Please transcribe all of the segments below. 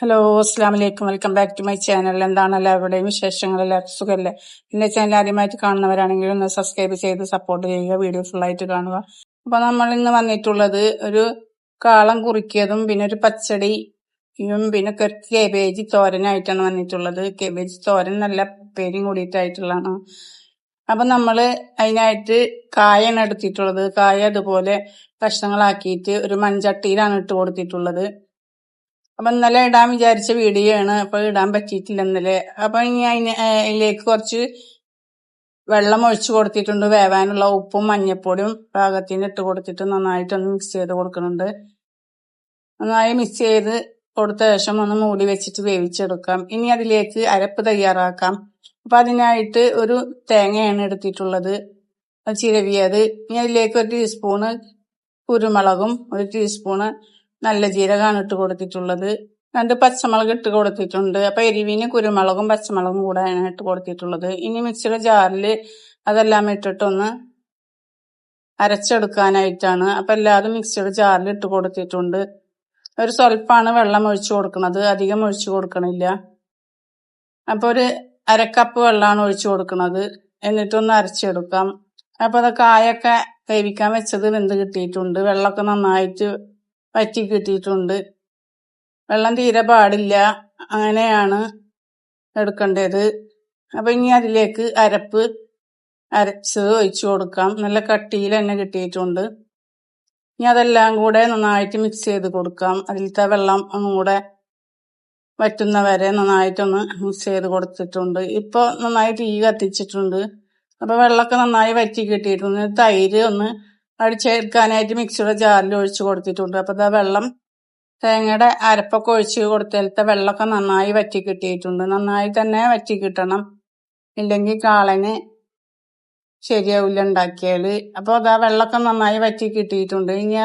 Hello, അസ്സാം വലൈക്കും. Welcome back to my channel. എന്താണ് എല്ലാവരുടെയും വിശേഷങ്ങൾ? എല്ലാവർക്കും സുഖമല്ലേ? എന്റെ ചാനൽ ആദ്യമായിട്ട് കാണുന്നവരാണെങ്കിൽ ഒന്ന് സബ്സ്ക്രൈബ് ചെയ്ത് സപ്പോർട്ട് ചെയ്യുക, വീഡിയോ ഫുള്ളായിട്ട് കാണുക. അപ്പൊ നമ്മൾ ഇന്ന് വന്നിട്ടുള്ളത് ഒരു കാളം കുറുക്കിയതും പിന്നെ ഒരു പച്ചടിയും പിന്നെ കേബേജ് തോരനായിട്ടാണ് വന്നിട്ടുള്ളത്. കേബേജ് തോരൻ നല്ല പേരും കൂടിയിട്ടായിട്ടുള്ളതാണ്. അപ്പൊ നമ്മള് അതിനായിട്ട് കായാണ് എടുത്തിട്ടുള്ളത്. കായ അതുപോലെ കഷ്ണങ്ങളാക്കിയിട്ട് ഒരു മൺചട്ടിയിലാണ് ഇട്ട് കൊടുത്തിട്ടുള്ളത്. അപ്പൊ ഇന്നലെ ഇടാൻ വിചാരിച്ച വീഡിയോ ആണ്, അപ്പൊ ഇടാൻ പറ്റിയിട്ടില്ല ഇന്നലെ. അപ്പൊ ഇനി അതിലേക്ക് കുറച്ച് വെള്ളം ഒഴിച്ചു കൊടുത്തിട്ടുണ്ട്. വേവാനുള്ള ഉപ്പും മഞ്ഞപ്പൊടിയും പാകത്തിന് ഇട്ട് കൊടുത്തിട്ട് നന്നായിട്ടൊന്ന് മിക്സ് ചെയ്ത് കൊടുക്കുന്നുണ്ട്. നന്നായി മിക്സ് ചെയ്ത് കൊടുത്ത ശേഷം ഒന്ന് മൂടി വെച്ചിട്ട് വേവിച്ചെടുക്കാം. ഇനി അതിലേക്ക് അരപ്പ് തയ്യാറാക്കാം. അപ്പൊ അതിനായിട്ട് ഒരു തേങ്ങയാണ് എടുത്തിട്ടുള്ളത്, ചിരവിയത്. ഇനി അതിലേക്ക് ഒരു ടീസ്പൂണ് കുരുമുളകും ഒരു ടീസ്പൂണ് നല്ല ജീരകമാണ് ഇട്ട് കൊടുത്തിട്ടുള്ളത്. 2 പച്ചമുളക് ഇട്ട് കൊടുത്തിട്ടുണ്ട്. അപ്പൊ എരിവിന് കുരുമുളകും പച്ചമുളകും കൂടെയാണ് ഇട്ട് കൊടുത്തിട്ടുള്ളത്. ഇനി മിക്സിയുടെ ജാറിൽ അതെല്ലാം ഇട്ടിട്ടൊന്ന് അരച്ചെടുക്കാനായിട്ടാണ്. അപ്പൊ എല്ലാതും മിക്സിയുടെ ജാറിൽ ഇട്ട് കൊടുത്തിട്ടുണ്ട്. ഒരു സ്വല്പമാണ് വെള്ളം ഒഴിച്ചു കൊടുക്കുന്നത്, അധികം ഒഴിച്ചു കൊടുക്കണില്ല. അപ്പൊ ഒരു അരക്കപ്പ് വെള്ളമാണ് ഒഴിച്ചു കൊടുക്കുന്നത്. എന്നിട്ടൊന്ന് അരച്ചെടുക്കാം. അപ്പൊ അത് കായൊക്കെ വേവിക്കാൻ വെച്ചത് വെന്ത് കിട്ടിയിട്ടുണ്ട്. വെള്ളമൊക്കെ നന്നായിട്ട് വറ്റി കിട്ടിയിട്ടുണ്ട്. വെള്ളം തീരെ പാടില്ല, അങ്ങനെയാണ് എടുക്കേണ്ടത്. അപ്പൊ ഇനി അതിലേക്ക് അരപ്പ് അരച്ചത് ഒഴിച്ചു കൊടുക്കാം. നല്ല കട്ടിയിൽ തന്നെ കിട്ടിയിട്ടുണ്ട്. ഇനി അതെല്ലാം കൂടെ നന്നായിട്ട് മിക്സ് ചെയ്ത് കൊടുക്കാം. അതിലത്തെ വെള്ളം ഒന്നും കൂടെ വറ്റുന്ന വരെ നന്നായിട്ടൊന്ന് മിക്സ് ചെയ്ത് കൊടുത്തിട്ടുണ്ട്. ഇപ്പൊ നന്നായി തീ കത്തിച്ചിട്ടുണ്ട്. അപ്പൊ വെള്ളമൊക്കെ നന്നായി വറ്റി കിട്ടിയിട്ടുണ്ട്. തൈര് ഒന്ന് അടിച്ചേർക്കാനായിട്ട് മിക്സിയുടെ ജാറിൽ ഒഴിച്ചു കൊടുത്തിട്ടുണ്ട്. അപ്പൊ ആ വെള്ളം തേങ്ങയുടെ അരപ്പൊക്കെ ഒഴിച്ച് കൊടുത്തലത്തെ വെള്ളമൊക്കെ നന്നായി വറ്റി കിട്ടിയിട്ടുണ്ട്. നന്നായി തന്നെ വറ്റി കിട്ടണം, ഇല്ലെങ്കിൽ കാളന് ശരിയാവില്ല ഉണ്ടാക്കിയാല്. അപ്പൊ അതാ വെള്ളമൊക്കെ നന്നായി വറ്റി കിട്ടിയിട്ടുണ്ട്. ഇനി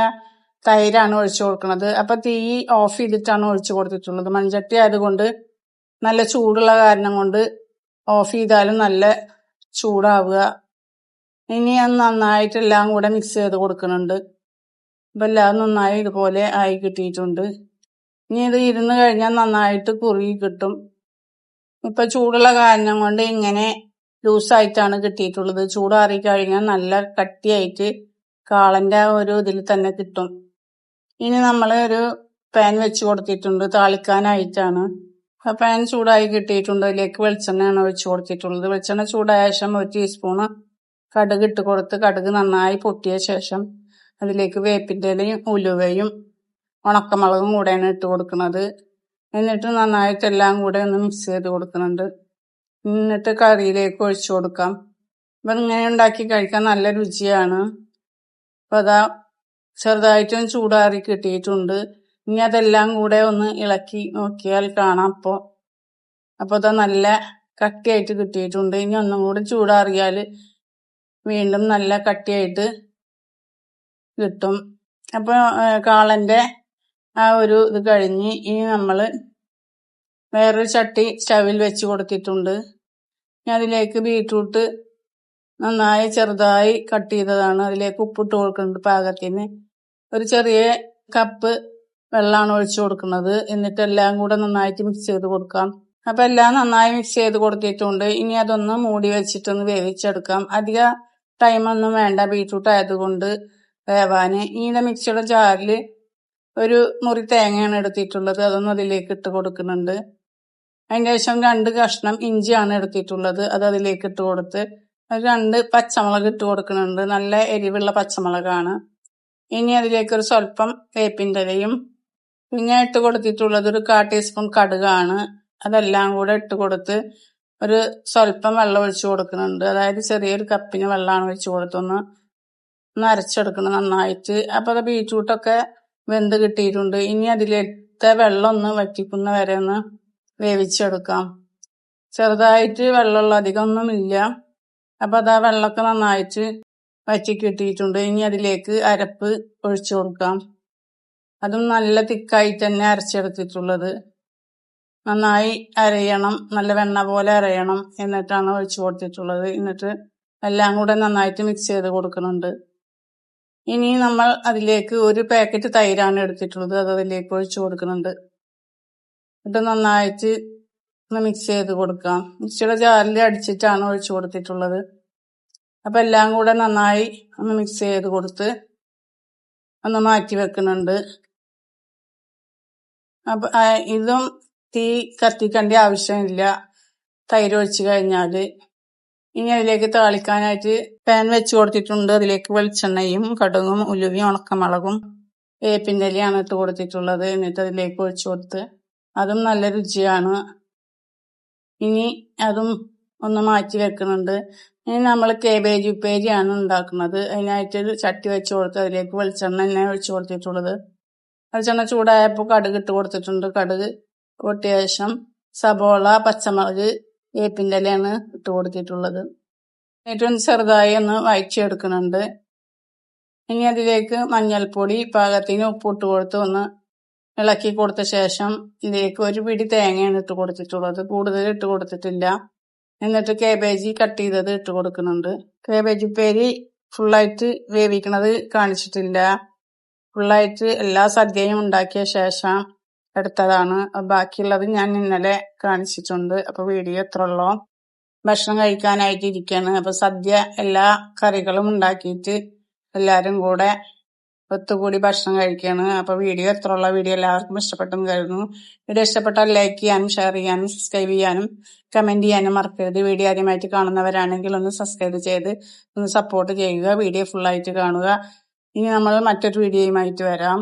തൈരാണ് ഒഴിച്ചു കൊടുക്കുന്നത്. അപ്പൊ തീ ഓഫ് ചെയ്തിട്ടാണ് ഒഴിച്ചു കൊടുത്തിട്ടുള്ളത്. മൺചട്ടി ആയതുകൊണ്ട് നല്ല ചൂടുള്ള കാരണം കൊണ്ട് ഓഫ് ചെയ്താലും നല്ല ചൂടാവുക. ഇനി അത് നന്നായിട്ട് എല്ലാം കൂടെ മിക്സ് ചെയ്ത് കൊടുക്കുന്നുണ്ട്. അപ്പൊ എല്ലാം നന്നായി ഇതുപോലെ ആയി കിട്ടിയിട്ടുണ്ട്. ഇനി ഇത് ഇരുന്ന് കഴിഞ്ഞാൽ നന്നായിട്ട് കുറുകി കിട്ടും. ഇപ്പൊ ചൂടുള്ള കാരണം കൊണ്ട് ഇങ്ങനെ ലൂസായിട്ടാണ് കിട്ടിയിട്ടുള്ളത്. ചൂടാറി കഴിഞ്ഞാൽ നല്ല കട്ടിയായിട്ട് കാളന്റെ ഒരു ഇതിൽ തന്നെ കിട്ടും. ഇനി നമ്മൾ ഒരു പാൻ വെച്ച് കൊടുത്തിട്ടുണ്ട് താളിക്കാനായിട്ടാണ്. ആ പാൻ ചൂടായി കിട്ടിയിട്ടുണ്ട്. അതിലേക്ക് വെളിച്ചെണ്ണയാണ് ഒഴിച്ചു കൊടുത്തിട്ടുള്ളത്. വെളിച്ചെണ്ണ ചൂടായ ശേഷം ഒരു ടീസ്പൂണ് കടുക് ഇട്ട് കൊടുത്ത് കടുക് നന്നായി പൊട്ടിയ ശേഷം അതിലേക്ക് വേപ്പിൻ്റെ ഇലയും ഉലുവയും ഉണക്കമുളകും കൂടെയാണ് ഇട്ട് കൊടുക്കുന്നത്. എന്നിട്ട് നന്നായിട്ട് എല്ലാം കൂടെ ഒന്ന് മിക്സ് ചെയ്ത് കൊടുക്കുന്നുണ്ട്. എന്നിട്ട് കറിയിലേക്ക് ഒഴിച്ചു കൊടുക്കാം. അപ്പൊ ഇങ്ങനെ ഉണ്ടാക്കി കഴിക്കാൻ നല്ല രുചിയാണ്. അപ്പൊ അതാ ചെറുതായിട്ടും ചൂടാറി കിട്ടിയിട്ടുണ്ട്. ഇനി അതെല്ലാം കൂടെ ഒന്ന് ഇളക്കി നോക്കിയാൽ കാണാം. അപ്പൊ അതാ നല്ല കട്ടിയായിട്ട് കിട്ടിയിട്ടുണ്ട്. ഇനി ഒന്നും കൂടി ചൂടാറിയാല് വീണ്ടും നല്ല കട്ടിയായിട്ട് കിട്ടും. അപ്പൊ കാളന്റെ ആ ഒരു ഇത് കഴിഞ്ഞ് ഇനി നമ്മള് വേറൊരു ചട്ടി സ്റ്റവിൽ വെച്ച് കൊടുത്തിട്ടുണ്ട്. ഇനി അതിലേക്ക് ബീട്രൂട്ട് നന്നായി ചെറുതായി കട്ട് ചെയ്തതാണ്. അതിലേക്ക് ഉപ്പിട്ട് കൊടുക്കുന്നുണ്ട് പാകത്തിന്. ഒരു ചെറിയ കപ്പ് വെള്ളമാണ് ഒഴിച്ചു കൊടുക്കുന്നത്. എന്നിട്ട് എല്ലാം കൂടെ നന്നായിട്ട് മിക്സ് ചെയ്ത് കൊടുക്കാം. അപ്പൊ എല്ലാം നന്നായി മിക്സ് ചെയ്ത് കൊടുത്തിട്ടുണ്ട്. ഇനി അതൊന്ന് മൂടി വെച്ചിട്ടൊന്ന് വേവിച്ചെടുക്കാം. അധിക ടൈമൊന്നും വേണ്ട, ബീട്രൂട്ട് ആയതുകൊണ്ട് വേവാന്. ഇനി മിക്സിയുടെ ജാറിൽ ഒരു മുറി തേങ്ങയാണ് എടുത്തിട്ടുള്ളത്. അതൊന്നും അതിലേക്ക് ഇട്ട് കൊടുക്കുന്നുണ്ട്. അതിന് ശേഷം 2 കഷ്ണം ഇഞ്ചിയാണ് എടുത്തിട്ടുള്ളത്. അത് അതിലേക്ക് ഇട്ട് കൊടുത്ത് 2 പച്ചമുളക് ഇട്ട് കൊടുക്കുന്നുണ്ട്. നല്ല എരിവുള്ള പച്ചമുളകാണ്. ഇനി അതിലേക്ക് ഒരു സ്വല്പം വേപ്പിൻ്റെ ഇലയും പിന്നെ ഇട്ട് കൊടുത്തിട്ടുള്ളത് ഒരു 1/4 ടീസ്പൂൺ കടുകാണ്. അതെല്ലാം കൂടെ ഇട്ട് കൊടുത്ത് ഒരു സ്വല്പം വെള്ളം ഒഴിച്ചു കൊടുക്കുന്നുണ്ട്. അതായത് ചെറിയൊരു കപ്പിന് വെള്ളമാണ് ഒഴിച്ചു കൊടുത്തൊന്ന് അരച്ചെടുക്കണം നന്നായിട്ട്. അപ്പൊ അത് ബീറ്റ്റൂട്ടൊക്കെ വെന്ത് കിട്ടിയിട്ടുണ്ട്. ഇനി അതിലെടുത്ത വെള്ളം ഒന്ന് വറ്റിക്കുന്ന വരെ ഒന്ന് വേവിച്ചെടുക്കാം. ചെറുതായിട്ട് വെള്ളമുള്ള, അധികമൊന്നുമില്ല. അപ്പൊ അതാ വെള്ളമൊക്കെ നന്നായിട്ട് വറ്റി കിട്ടിയിട്ടുണ്ട്. ഇനി അതിലേക്ക് അരപ്പ് ഒഴിച്ചു കൊടുക്കാം. അതും നല്ല തിക്കായിട്ട് തന്നെ അരച്ചെടുത്തിട്ടുള്ളത്. നന്നായി അരയണം, നല്ല വെണ്ണ പോലെ അരയണം. എന്നിട്ടാണ് ഒഴിച്ചു കൊടുത്തിട്ടുള്ളത്. എന്നിട്ട് എല്ലാം കൂടെ നന്നായിട്ട് മിക്സ് ചെയ്ത് കൊടുക്കുന്നുണ്ട്. ഇനി നമ്മൾ അതിലേക്ക് ഒരു പാക്കറ്റ് തൈരാണ് എടുത്തിട്ടുള്ളത്. അത് അതിലേക്ക് ഒഴിച്ചു കൊടുക്കുന്നുണ്ട്. എന്നിട്ട് നന്നായിട്ട് ഒന്ന് മിക്സ് ചെയ്ത് കൊടുക്കാം. മിക്സിയുടെ ജാറിൽ അടിച്ചിട്ടാണ് ഒഴിച്ചു കൊടുത്തിട്ടുള്ളത്. അപ്പൊ എല്ലാം കൂടെ നന്നായി ഒന്ന് മിക്സ് ചെയ്ത് കൊടുത്ത് ഒന്ന് മാറ്റി വെക്കുന്നുണ്ട്. അപ്പൊ ഇതും തീ കത്തിക്കേണ്ട ആവശ്യമില്ല തൈര് ഒഴിച്ചു കഴിഞ്ഞാല്. ഇനി അതിലേക്ക് താളിക്കാനായിട്ട് പാൻ വെച്ച് കൊടുത്തിട്ടുണ്ട്. അതിലേക്ക് വെളിച്ചെണ്ണയും കടുകും ഉലുവയും ഉണക്കമുളകും വേപ്പിൻ്റെ ഇലയാണ് ഇട്ട് കൊടുത്തിട്ടുള്ളത്. എന്നിട്ട് അതിലേക്ക് ഒഴിച്ചു കൊടുത്ത് അതും നല്ല രുചിയാണ്. ഇനി അതും ഒന്ന് മാറ്റി വെക്കുന്നുണ്ട്. ഇനി നമ്മൾ കേബേജ് ഉപ്പേരിയാണ് ഉണ്ടാക്കുന്നത്. അതിനായിട്ട് ചട്ടി വെച്ച് കൊടുത്ത് അതിലേക്ക് വെളിച്ചെണ്ണ തന്നെ ഒഴിച്ചു കൊടുത്തിട്ടുള്ളത്. വെളിച്ചെണ്ണ ചൂടായപ്പോൾ കടുക് ഇട്ട് കൊടുത്തിട്ടുണ്ട്. കടുക് പൊട്ടിയ ശേഷം സബോള, പച്ചമുളക്, വേപ്പിൻ്റെ ഇലയാണ് ഇട്ട് കൊടുത്തിട്ടുള്ളത്. ഏറ്റവും ചെറുതായി ഒന്ന് വഴറ്റിയെടുക്കുന്നുണ്ട്. ഇനി അതിലേക്ക് മഞ്ഞൾപ്പൊടി, പാകത്തിന് ഉപ്പിട്ട് കൊടുത്ത് ഒന്ന് ഇളക്കി കൊടുത്ത ശേഷം ഇതിലേക്ക് ഒരു പിടി തേങ്ങയാണ് ഇട്ട് കൊടുത്തിട്ടുള്ളത്. കൂടുതൽ ഇട്ട് കൊടുത്തിട്ടില്ല. എന്നിട്ട് കേബേജ് കട്ട് ചെയ്തത് ഇട്ട് കൊടുക്കുന്നുണ്ട്. കേബേജ് ഉപ്പേരി ഫുള്ളായിട്ട് വേവിക്കണത് കാണിച്ചിട്ടില്ല. ഫുള്ളായിട്ട് എല്ലാ സദ്യയും ഉണ്ടാക്കിയ ശേഷം എടുത്തതാണ്. ബാക്കിയുള്ളത് ഞാൻ ഇന്നലെ കാണിച്ചിട്ടുണ്ട്. അപ്പൊ വീഡിയോ എത്ര ഉള്ളോ. ഭക്ഷണം കഴിക്കാനായിട്ട് ഇരിക്കാണ്. അപ്പൊ സദ്യ എല്ലാ കറികളും ഉണ്ടാക്കിയിട്ട് എല്ലാരും കൂടെ ഒത്തുകൂടി ഭക്ഷണം കഴിക്കുകയാണ്. അപ്പൊ വീഡിയോ എത്ര ഉള്ള വീഡിയോ എല്ലാവർക്കും ഇഷ്ടപ്പെട്ടെന്ന് കരുതുന്നു. വീഡിയോ ഇഷ്ടപ്പെട്ടാൽ ലൈക്ക് ചെയ്യാനും ഷെയർ ചെയ്യാനും സബ്സ്ക്രൈബ് ചെയ്യാനും കമന്റ് ചെയ്യാനും മറക്കരുത്. വീഡിയോ ആദ്യമായിട്ട് കാണുന്നവരാണെങ്കിൽ ഒന്ന് സബ്സ്ക്രൈബ് ചെയ്ത് ഒന്ന് സപ്പോർട്ട് ചെയ്യുക. വീഡിയോ ഫുള്ളായിട്ട് കാണുക. ഇനി നമ്മൾ മറ്റൊരു വീഡിയോയുമായിട്ട് വരാം.